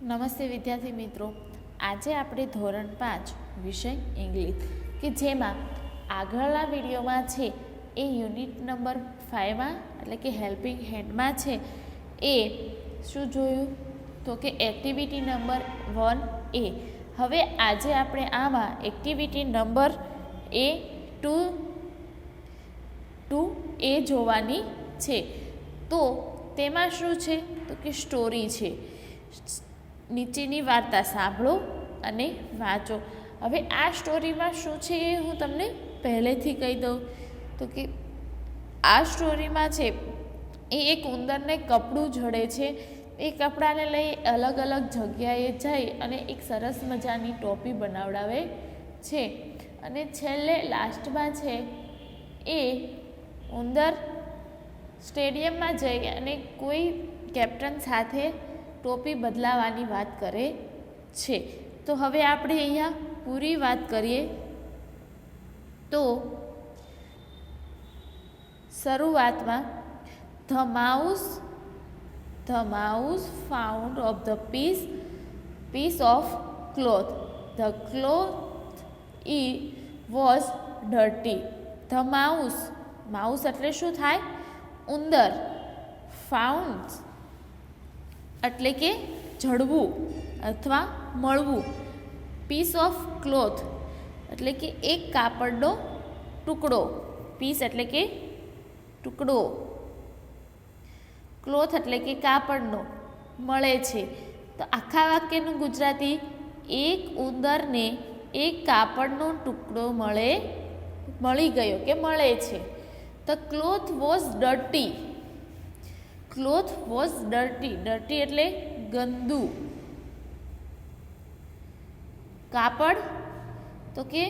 નમસ્તે વિદ્યાર્થી મિત્રો, આજે આપણે ધોરણ 5 વિષય ઇંગ્લિશ કે જેમાં આગળના વિડીયોમાં છે એ યુનિટ નંબર 5માં એટલે કે હેલ્પિંગ હેન્ડમાં છે એ શું જોયું તો કે એક્ટિવિટી નંબર 1A. હવે આજે આપણે આમાં એક્ટિવિટી નંબર 2A જોવાની છે. તો તેમાં શું છે તો કે સ્ટોરી છે. નીચેની વાર્તા સાંભળો અને વાંચો. હવે આ સ્ટોરીમાં શું છે એ હું તમને પહેલેથી કહી દઉં તો કે આ સ્ટોરીમાં છે એ એક ઉંદરને કપડું જડે છે. એ કપડાને લઈ અલગ અલગ જગ્યાએ જઈ અને એક સરસ મજાની ટોપી બનાવડાવે છે. અને છેલ્લે લાસ્ટમાં છે એ ઉંદર સ્ટેડિયમમાં જઈ અને કોઈ કેપ્ટન સાથે ટોપી બદલાવાની વાત કરે છે. તો હવે આપણે અહીંયા પૂરી વાત કરીએ તો શરૂઆતમાં the mouse found of the piece of cloth. The cloth was dirty. The mouse એટલે શું થાય? ઉંદર. ફાઉન્ડ એટલે કે જડવું અથવા મળવું. પીસ ઓફ ક્લોથ એટલે કે એક કાપડનો ટુકડો. પીસ એટલે કે ટુકડો, ક્લોથ એટલે કે કાપડનો મળે છે. તો આખા વાક્યનું ગુજરાતી: એક ઉંદરને એક કાપડનો ટુકડો મળી ગયો કે મળે છે. The cloth was dirty. Cloth was dirty. Dirty એટલે ગંદુ. કાપડ તો કે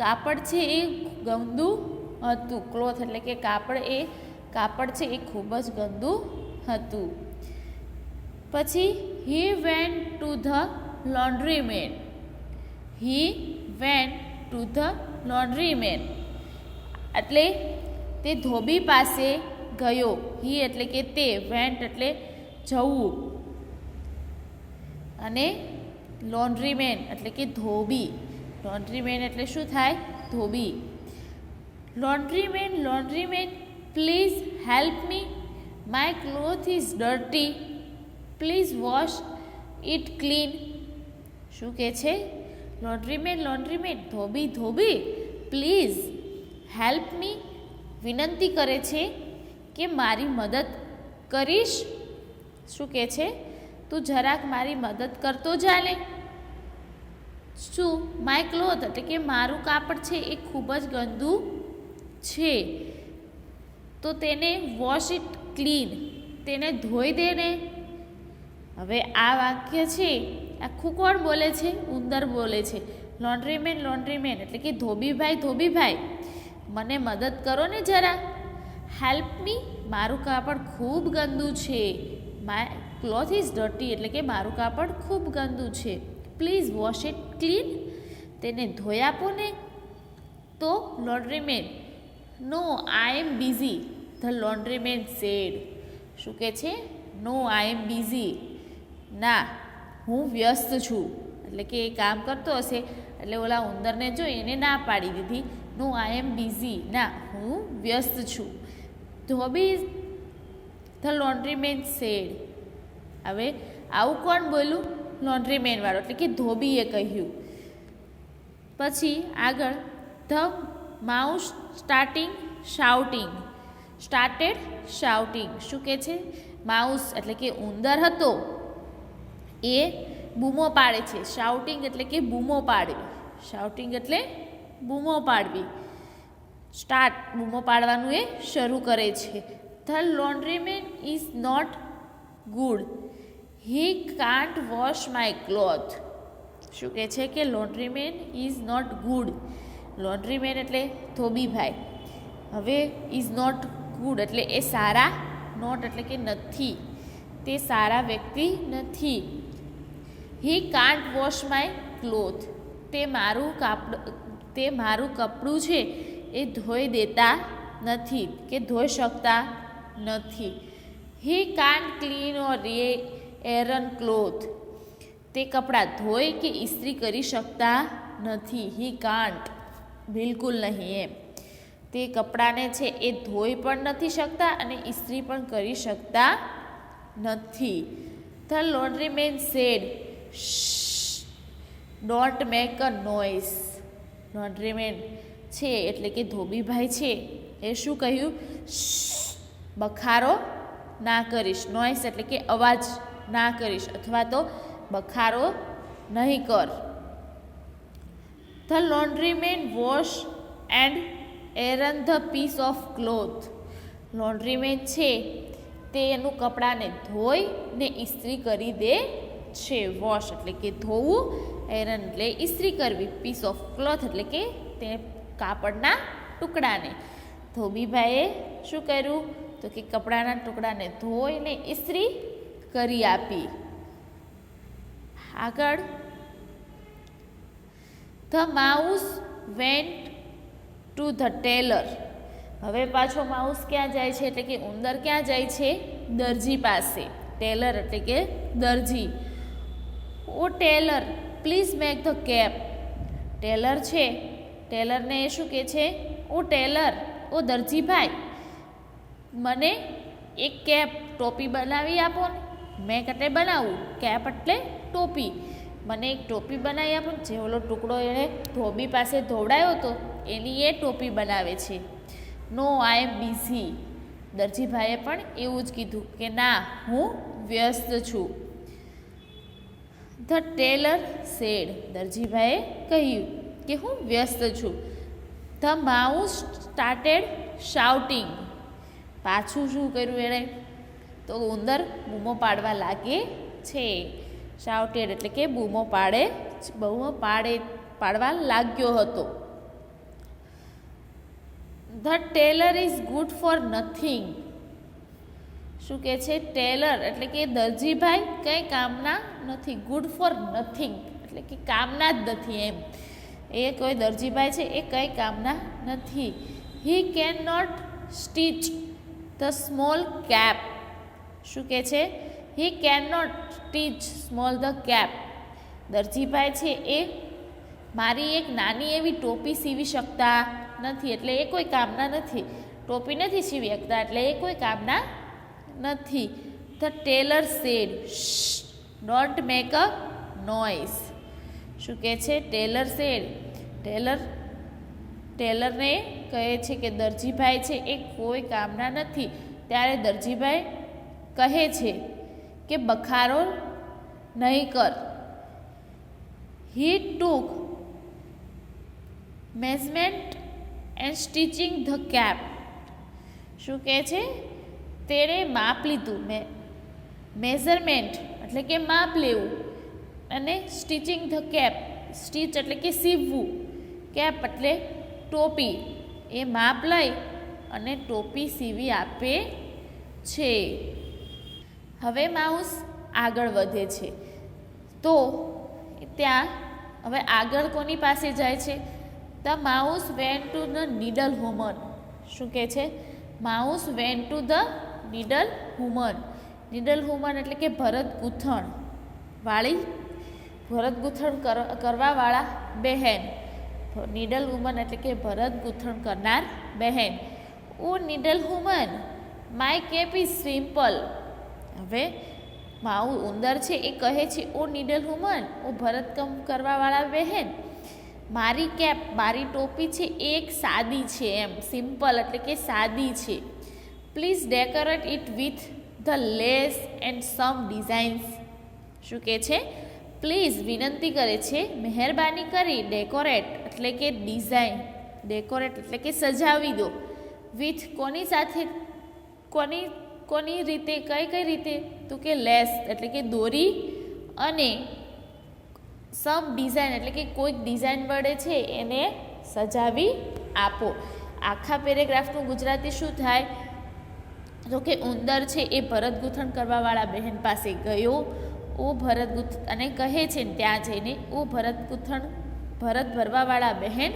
કાપડ છે એ ગંદુ હતું. ક્લોથ એટલે કે કાપડ છે એ ખૂબ જ ગંદુ હતું. પછી he went to the laundryman. He went to the laundryman એટલે તે ધોબી પાસે ગયો. હી એટલે કે તે, વેન્ટ એટલે જવું, અને લોન્ડ્રીમેન એટલે કે ધોબી. લોન્ડ્રીમેન એટલે શું થાય? ધોબી. Laundryman please help me, my cloth is dirty, please wash it clean. શું કહે છે? લોન્ડ્રીમેન ધોબી પ્લીઝ હેલ્પ મી, વિનંતી કરે છે કે મારી મદદ કરીશ. શું કહે છે? તું જરાક મારી મદદ કરતો ચાલે. શું? માય ક્લોથ એટલે કે મારું કાપડ છે એ ખૂબ જ ગંદુ છે, તો તેને વોશ ઇટ ક્લીન, તેને ધોઈ દે ને. હવે આ વાક્ય છે આખું કોણ બોલે છે? ઉંદર બોલે છે. લોન્ડ્રીમેન એટલે કે ધોબીભાઈ મને મદદ કરો ને જરા. હેલ્પ મી, મારું કાપડ ખૂબ ગંદુ છે. માય ક્લોથ ઇઝ ડર્ટી એટલે કે મારું કાપડ ખૂબ ગંદુ છે. પ્લીઝ વોશ ઇટ ક્લીન, તેને ધોઈ આપો ને. તો laundryman: no, I am busy. The laundryman said. શું કહે છે? No, I am busy. ના, હું વ્યસ્ત છું. એટલે કે એ કામ કરતો હશે એટલે ઓલા ઉંદરને જોઈ એને ના પાડી દીધી. No, I am busy. ના, હું વ્યસ્ત છું. The laundryman said. હવે આવું કોણ બોલ્યું? લોન્ડ્રીમેન વાળો એટલે કે ધોબીએ કહ્યું. પછી આગળ ધ માઉસ સ્ટાર્ટેડ શાઉટિંગ. શું કહે છે? માઉસ એટલે કે ઉંદર હતો એ બૂમો પાડે છે. શાઉટિંગ એટલે કે બૂમો પાડવી. સ્ટાર્ટ બૂમો પાડવાનું એ શરૂ કરે છે. The laundryman is not good, he can't wash my cloth. શું કહે છે કે laundryman is not good. Laundryman એટલે ધોબીભાઈ. હવે ઇઝ નોટ ગુડ એટલે એ સારા, નોટ એટલે કે નથી, તે સારા વ્યક્તિ નથી. હી કાન્ટ વોશ માય ક્લોથ, તે મારું કપડું છે એ ધોઈ દેતા નથી કે ધોઈ શકતા નથી. He can't clean or iron cloth. તે કપડાં ધોઈ કે ઇસ્ત્રી કરી શકતા નથી. હી કાન્ટ, બિલકુલ નહીં એમ. તે કપડાને છે એ ધોઈ પણ નથી શકતા અને ઇસ્ત્રી પણ કરી શકતા નથી. The laundryman said, don't make a noise. Laundryman છે એટલે કે ધોબીભાઈ છે એ શું કહ્યું? બખારો ના કરીશ. નોઇસ એટલે કે અવાજ ના કરીશ અથવા તો બખારો નહીં કર. The laundryman wash and iron the piece of cloth. Laundryman છે તે એનું કપડાને ધોઈ ને ઇસ્ત્રી કરી દે છે. વોશ એટલે કે ધોવું, એરન એટલે ઇસ્ત્રી કરવી, પીસ ઓફ ક્લોથ એટલે કે તે કાપડના ટુકડાને. ધોબીભાઈએ શું કર્યું? તો કે કપડાના ટુકડાને ધોઈને ઇસ્ત્રી કરી આપી. આગળ, the mouse vent to the Taylor. હવે પાછો માઉસ ક્યાં જાય છે? એટલે કે ઉંદર ક્યાં જાય છે? દરજી પાસે. ટેલર એટલે કે દરજી. O tailor, please make the cap. Tailor છે, ટેલરને એ શું કહે છે? ઓ ટેલર, ઓ દરજીભાઈ, મને એક કેપ, ટોપી બનાવી આપો ને. મેક એટલે બનાવવું, કેપ એટલે ટોપી. મને એક ટોપી બનાવી આપો ને. જે ઓલો ટુકડો એણે ધોબી પાસે ધોવડાયો હતો એની એ ટોપી બનાવે છે. No I am busy. દરજીભાઈએ પણ એવું જ કીધું કે ના, હું વ્યસ્ત છું. The tailor sad. દરજીભાઈએ કહ્યું કે હું વ્યસ્ત છું. The mouse started shouting. પાછું શું કર્યું એણે? તો ઉંદર બૂમો પાડવા લાગે છે. શાઉટેડ એટલે કે બૂમો પાડવા લાગ્યો હતો. The Taylor is good for nothing. શું કહે છે? ટેલર એટલે કે દરજીભાઈ કંઈ કામના નથી. ગુડ ફોર નથિંગ એટલે કે કામના જ નથી એમ. એ કોઈ દરજીભાઈ છે એ કંઈ કામના નથી. He can not stitch the small cap. શું કહે છે? He can not stitch small the cap. દરજીભાઈ છે એ મારી એક નાની એવી ટોપી સીવી શકતા નથી, એટલે એ કોઈ કામના નથી. ટોપી નથી સીવી શકતા એટલે એ કોઈ કામના નથી. The tailor said, don't make a noise. શું કહે છે? ટેલર સેડ, ટેલરને કહે છે કે દરજીભાઈ છે એ કોઈ કામના નથી. ત્યારે દરજીભાઈ કહે છે કે બખારો નહીં કર. He took measurement and stitching the cap. શું કહે છે? તેણે માપ લીધું. મેઝરમેન્ટ એટલે કે માપ લેવું અને સ્ટિચિંગ ધ કેપ, સ્ટીચ એટલે કે સીવવું, કેપ એટલે ટોપી. એ માપ લઈ અને ટોપી સીવી આપે છે. હવે માઉસ આગળ વધે છે. તો ત્યાં હવે આગળ કોની પાસે જાય છે? The mouse vent to the needle woman. શું કહે છે? Mouse vent to the needle woman. Needle woman એટલે કે ભરત ગૂંથણ વાળી, ભરત ગૂંથણ કરવાવાળા બહેન. નીડલ વુમન એટલે કે ભરત ગૂંથણ કરનાર બહેન. O needle woman, my cap is simple. હવે ઉંદર છે એ કહે છે, ઓ નીડલ વુમન, ઓ ભરતકામ કરવાવાળા બહેન, મારી કેપ, મારી ટોપી છે એ એક સાદી છે એમ. સિમ્પલ એટલે કે સાદી છે. Please decorate it with the lace and some designs. શું કહે છે? પ્લીઝ વિનંતી કરે છે, મહેરબાની કરી ડેકોરેટ એટલે કે ડિઝાઇન, ડેકોરેટ એટલે કે સજાવી દો. વિથ કોની સાથે? કોની રીતે? કઈ રીતે? તો કે લેસ એટલે કે દોરી અને સમ ડિઝાઇન એટલે કે કોઈક ડિઝાઇન વડે છે એને સજાવી આપો. આખા પેરેગ્રાફનું ગુજરાતી શું થાય? તો કે ઉંદર છે એ ભરત ગૂંથણ કરવાવાળા બહેન પાસે ગયો. ઓ ભરત ગૂંથણ અને કહે છે ને ત્યાં જઈને, ઓ ભરત ભરવાવાળા બહેન,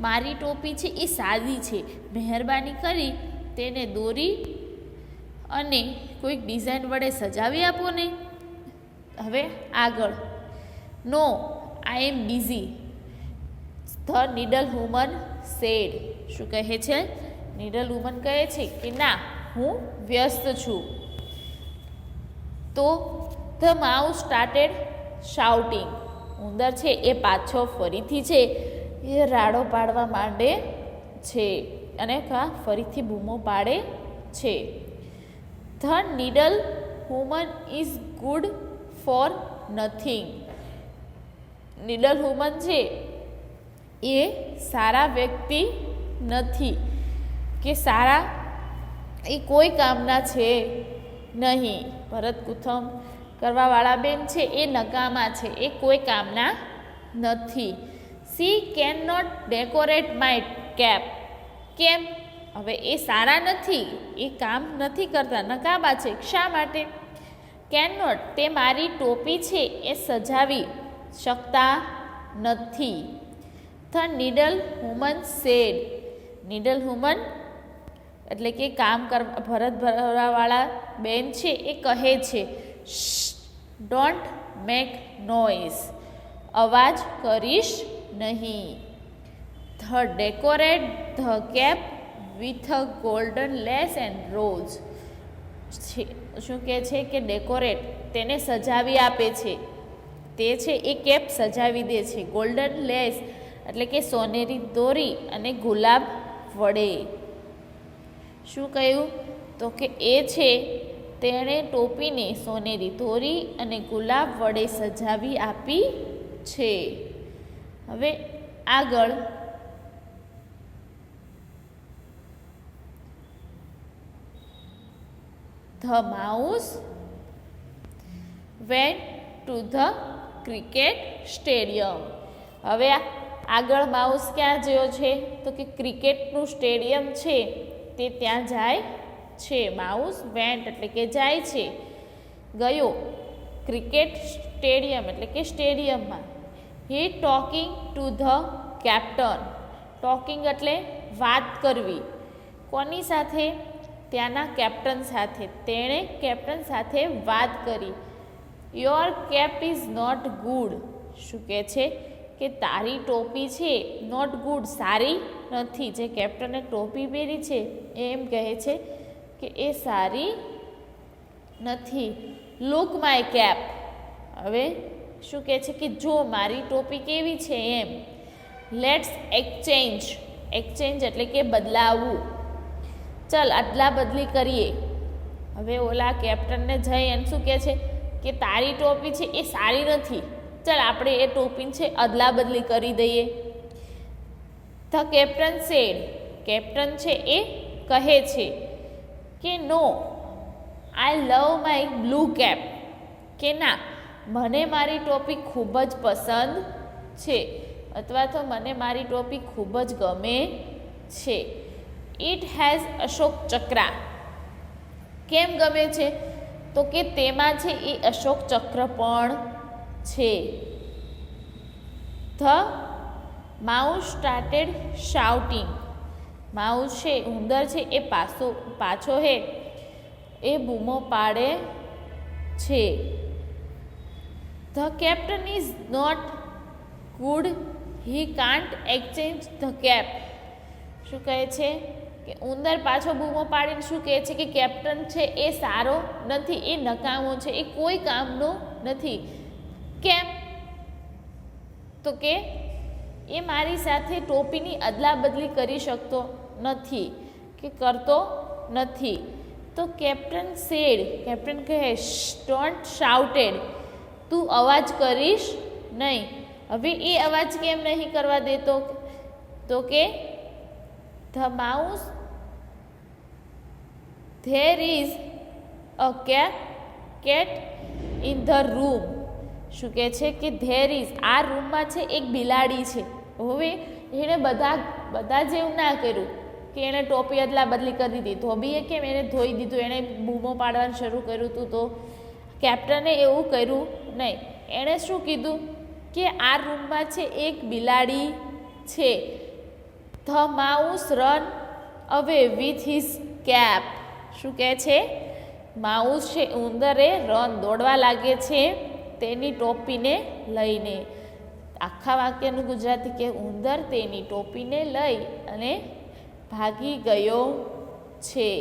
મારી ટોપી છે એ સાદી છે, મહેરબાની કરી તેને દોરી અને કોઈક ડિઝાઇન વડે સજાવી આપો ને. હવે આગળ, no I am busy. The needle woman said. શું કહે છે? નીડલ વુમન કહે છે કે ના, હું વ્યસ્ત છું. તો ધ માઉસ સ્ટાર્ટેડ શાઉટિંગ. ઉંદર છે એ પાછો ફરીથી છે એ રાડો પાડવા માંડે છે અને ફરીથી બૂમો પાડે છે. The needle woman is good for nothing. Needle woman છે એ સારા વ્યક્તિ નથી, કે સારા એ કોઈ કામના છે નહીં. ભરત ગુથમ કરવાવાળા બેન છે એ નકામા છે, એ કોઈ કામના નથી. She can not decorate my cap. કેમ? હવે એ સારા નથી, એ કામ નથી કરતા, નકામા છે. શા માટે? કેન નોટ, તે મારી ટોપી છે એ સજાવી શકતા નથી. The needle woman said. Needle woman એટલે કે કામ ભરત ભરવાવાળા બેન છે એ કહે છે, ડોન્ટ મેક નોઇઝ. અવાજ કરીશ નહીં. The decorate the cap with a golden lace and rose. શું કહે છે કે ડેકોરેટ તેને સજાવી આપે છે. તે છે એ કેપ સજાવી દે છે ગોલ્ડન લેસ એટલે કે સોનેરી દોરી અને ગુલાબ વડે. શું કહ્યું? તો કે એ છે તેણે ટોપીને સોનેરી દોરી અને ગુલાબ વડે સજાવી આપી છે. હવે આગળ the mouse vent to the cricket stadium. હવે આગળ માઉસ ક્યાં ગયો છે? તો કે ક્રિકેટનું સ્ટેડિયમ છે તે ત્યાં જાય છે. માઉસ વેન્ટ એટલે કે જાય છે, ગયો. ક્રિકેટ સ્ટેડિયમ એટલે કે સ્ટેડિયમમાં. He talking to the captain. Talking એટલે વાત કરવી. કોની સાથે? ત્યાંના કેપ્ટન સાથે. તેણે કેપ્ટન સાથે વાત કરી. Your cap is not good. શું કહે છે કે તારી ટોપી છે નોટ ગુડ, સારી નથી. જે કેપ્ટને ટોપી પહેરી છે એમ કહે છે કે એ સારી નથી. Look my cap. હવે શું કહે છે કે જો મારી ટોપી કેવી છે એમ. Let's exchange. એક્સચેન્જ એટલે કે બદલાવવું. ચલ અદલા બદલી કરીએ. હવે ઓલા કેપ્ટનને જઈ અને શું કહે છે કે તારી ટોપી છે એ સારી નથી, ચલ આપણે એ ટોપી છે અદલા બદલી કરી દઈએ. The captain sad. કેપ્ટન છે એ કહે છે કે નો, આઈ લવ માય બ્લુ કેપ. કે ના, મને મારી ટોપી ખૂબ જ પસંદ છે, અથવા તો મને મારી ટોપી ખૂબ જ ગમે છે. It has Ashok Chakra. કેમ ગમે છે? તો કે તેમાં છે એ અશોક ચક્ર પણ છે. The mouse started shouting. Mouse છે ઉંદર છે એ પાછો હે એ બૂમો પાડે છે. The captain is not good, he can't exchange the cap. શું કહે છે કે ઉંદર પાછો બૂમો પાડીને શું કહે છે કે કેપ્ટન છે એ સારો નથી, એ નકામો છે, એ કોઈ કામનો નથી. કેમ? તો કે એ મારી સાથે ટોપીની અદલા બદલી કરી શકતો નથી, કે કરતો નથી. તો કેપ્ટન સેડ. કેપ્ટન કહે ડોન્ટ શાઉટેડ. તું અવાજ કરીશ નહીં. હવે એ અવાજ કેમ નહીં કરવા દેતો? તો કે the mouse there is a cat in the room. શું કહે છે કે ધેર ઇઝ, આ રૂમમાં છે એક બિલાડી છે. હવે એણે બધા જ એવું ના કર્યું કે એણે ટોપી અદલા બદલી કરી દીધી. ધોબીએ કેમ એને ધોઈ દીધું, એણે બૂમો પાડવાનું શરૂ કર્યું હતું. તો કેપ્ટને એવું કર્યું નહીં. એણે શું કીધું કે આ રૂમમાં છે એક બિલાડી છે. The mouse run away with his cap. શું કહે છે? માઉસ છે ઉંદરે દોડવા લાગે છે તેની ટોપીને લઈને. આખા વાક્યનું ગુજરાતી કે ઉંદર તેની ટોપીને લઈ અને ભાગી ગયો છે.